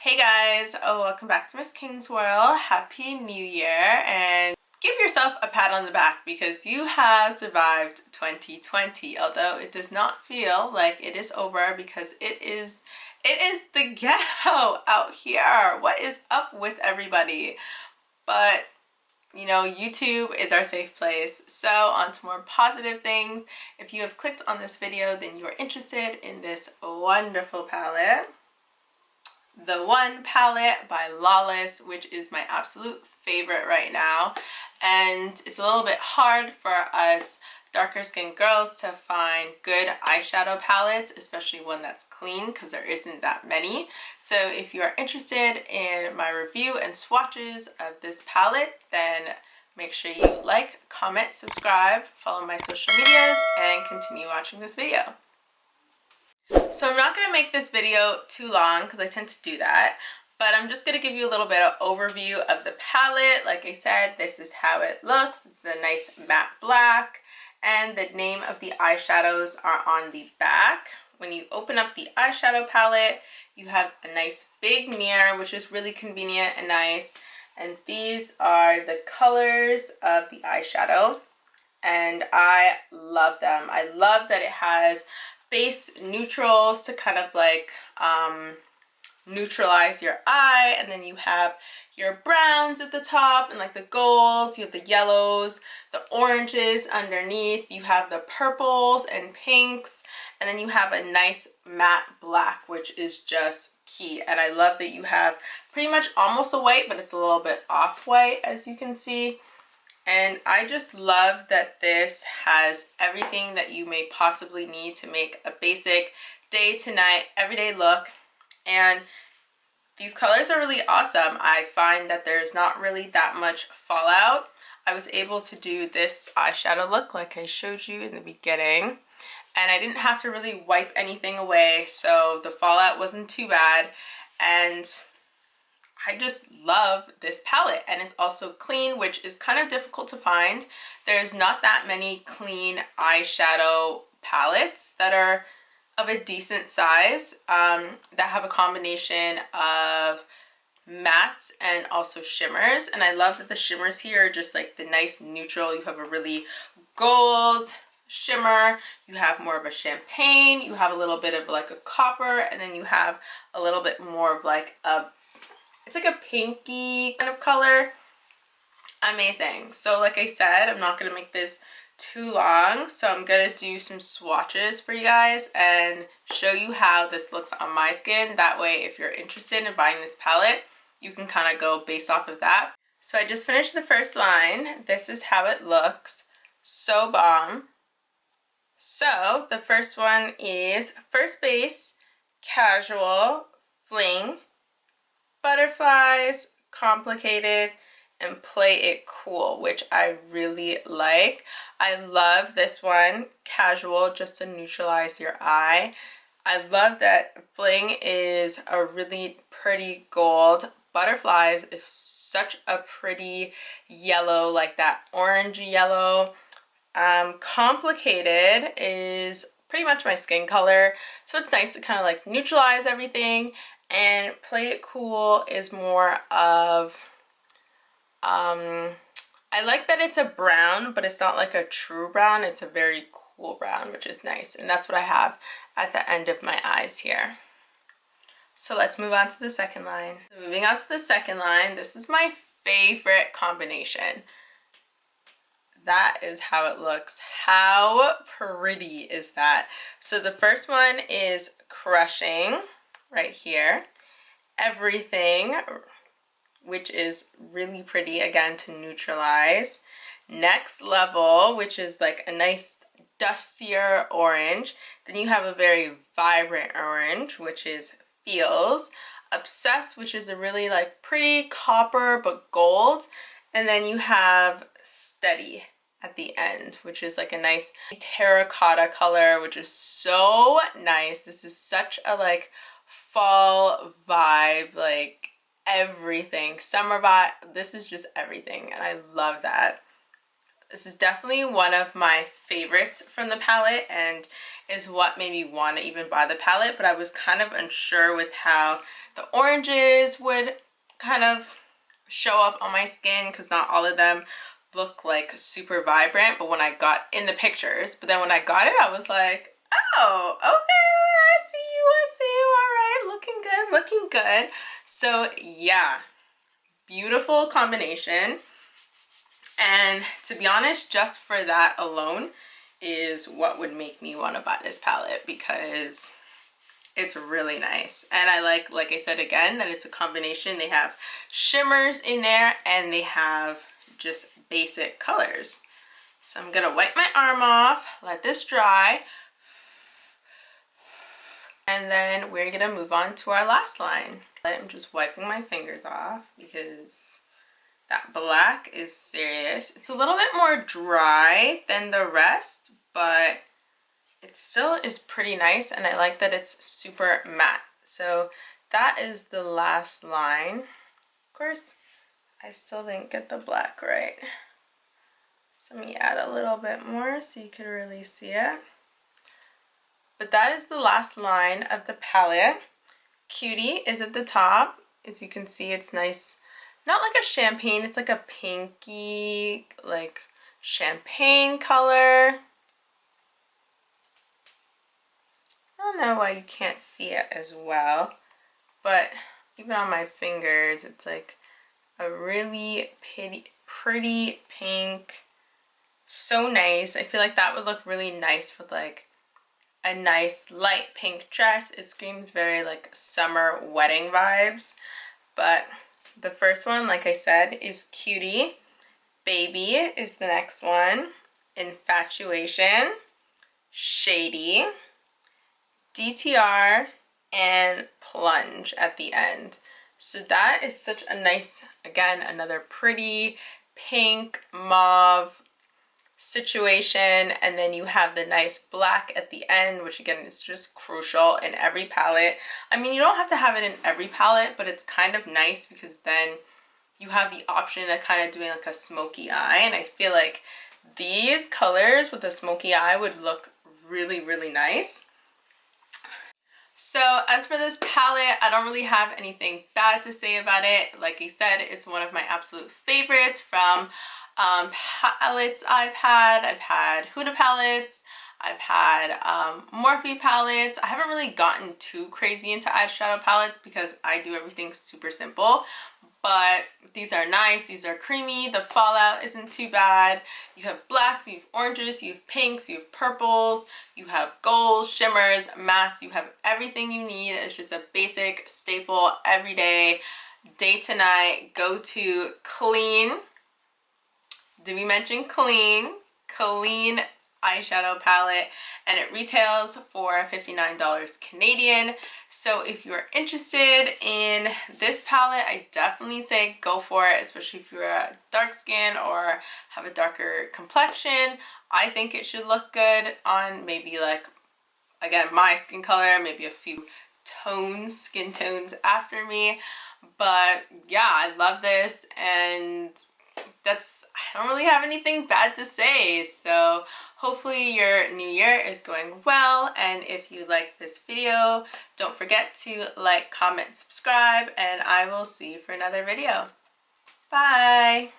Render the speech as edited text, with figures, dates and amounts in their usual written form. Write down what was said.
Hey guys, welcome back to Miss King's World. Happy New Year, and give yourself a pat on the back because you have survived 2020, although it does not feel like it is over because it is the ghetto out here. What is up with everybody? But you know, YouTube is our safe place. So on to more positive things. If you have clicked on this video, then you are interested in this wonderful palette. The One Palette by Lawless, which is my absolute favorite right now. And it's a little bit hard for us darker skinned girls to find good eyeshadow palettes, especially one that's clean because there isn't that many. So if you are interested in my review and swatches of this palette, then make sure you like, comment, subscribe, follow my social medias, and continue watching this video. So I'm not going to make this video too long because I tend to do that, but I'm just going to give you a little bit of overview of the palette. Like I said, this is how it looks. It's a nice matte black, and the name of the eyeshadows are on the back. When you open up the eyeshadow palette, you have a nice big mirror, which is really convenient and nice. And these are the colors of the eyeshadow, and I love them. I love that it has base neutrals to kind of like neutralize your eye, and then you have your browns at the top and like the golds, you have the yellows, the oranges underneath, you have the purples and pinks, and then you have a nice matte black, which is just key. And I love that you have pretty much almost a white, but it's a little bit off white, as you can see. And I just love that this has everything that you may possibly need to make a basic day to night, everyday look. And these colors are really awesome. I find that there's not really that much fallout. I was able to do this eyeshadow look like I showed you in the beginning, and I didn't have to really wipe anything away, so the fallout wasn't too bad. And I just love this palette, and it's also clean, which is kind of difficult to find. There's not that many clean eyeshadow palettes that are of a decent size that have a combination of mattes and also shimmers. And I love that the shimmers here are just like the nice neutral. You have a really gold shimmer, you have more of a champagne, you have a little bit of like a copper, and then you have a little bit more of like a, it's like a pinky kind of color. Amazing. So like I said, I'm not going to make this too long, so I'm going to do some swatches for you guys and show you how this looks on my skin. That way, if you're interested in buying this palette, you can kind of go based off of that. So I just finished the first line. This is how it looks. So bomb. So the first one is First Base, Casual, Fling, Butterflies, Complicated, and Play It Cool, which I really like. I love this one, Casual, just to neutralize your eye. I love that Fling is a really pretty gold. Butterflies is such a pretty yellow, like that orangey yellow. Complicated is pretty much my skin color, so it's nice to kind of like neutralize everything. And Play It Cool is more of I like that it's a brown, but it's not like a true brown. It's a very cool brown, which is nice, and that's what I have at the end of my eyes here. So let's move on to the second line. So moving on to the second line, this is my favorite combination. That is how it looks. How pretty is that? So the first one is Crushing right here. Everything, which is really pretty, again, to neutralize. Next Level, which is like a nice dustier orange. Then you have a very vibrant orange, which is Feels. Obsessed, which is a really like pretty copper but gold. And then you have Steady at the end, which is like a nice terracotta color, which is so nice. This is such a like fall vibe, like everything, summer vibe. This is just everything, and I love that. This is definitely one of my favorites from the palette and is what made me want to even buy the palette, but I was kind of unsure with how the oranges would kind of show up on my skin because not all of them look like super vibrant, but when I got in the pictures, but then when I got it, I was like, oh, okay, I see you, all right, looking good. So yeah, beautiful combination. And to be honest, just for that alone is what would make me want to buy this palette because it's really nice. And I like I said again, that it's a combination. They have shimmers in there and they have just basic colors. So I'm gonna wipe my arm off, let this dry, and then we're gonna move on to our last line. I'm just wiping my fingers off because that black is serious. It's a little bit more dry than the rest, but it still is pretty nice, and I like that it's super matte. So that is the last line. Of course, I still didn't get the black right. So let me add a little bit more so you can really see it. But that is the last line of the palette. Cutie is at the top. As you can see, it's nice. Not like a champagne, it's like a pinky, like champagne color. I don't know why you can't see it as well, but even on my fingers, it's like a really pretty pink. So nice. I feel like that would look really nice with like a nice light pink dress. It screams very like summer wedding vibes. But the first one, like I said, is Cutie. Baby is the next one. Infatuation. Shady. DTR, and Plunge at the end. So that is such a nice, again, another pretty pink mauve situation, and then you have the nice black at the end, which again is just crucial in every palette. I mean, you don't have to have it in every palette, but it's kind of nice because then you have the option of kind of doing like a smoky eye, and I feel like these colors with a smoky eye would look really, really nice. So as for this palette, I don't really have anything bad to say about it. Like I said, it's one of my absolute favorites from palettes I've had. I've had Huda palettes, I've had Morphe palettes. I haven't really gotten too crazy into eyeshadow palettes because I do everything super simple. But these are nice, these are creamy, the fallout isn't too bad. You have blacks, you have oranges, you have pinks, you have purples, you have golds, shimmers, mattes, you have everything you need. It's just a basic staple everyday, day to night, go-to clean. Did we mention clean? Clean eyeshadow palette, and it retails for $59 Canadian. So if you're interested in this palette, I definitely say go for it, especially if you're a dark skin or have a darker complexion. I think it should look good on maybe like, again, my skin color, maybe a few tones, skin tones after me. But yeah, I love this, and I don't really have anything bad to say. So hopefully your new year is going well, and if you like this video, don't forget to like, comment, subscribe, and I will see you for another video. Bye!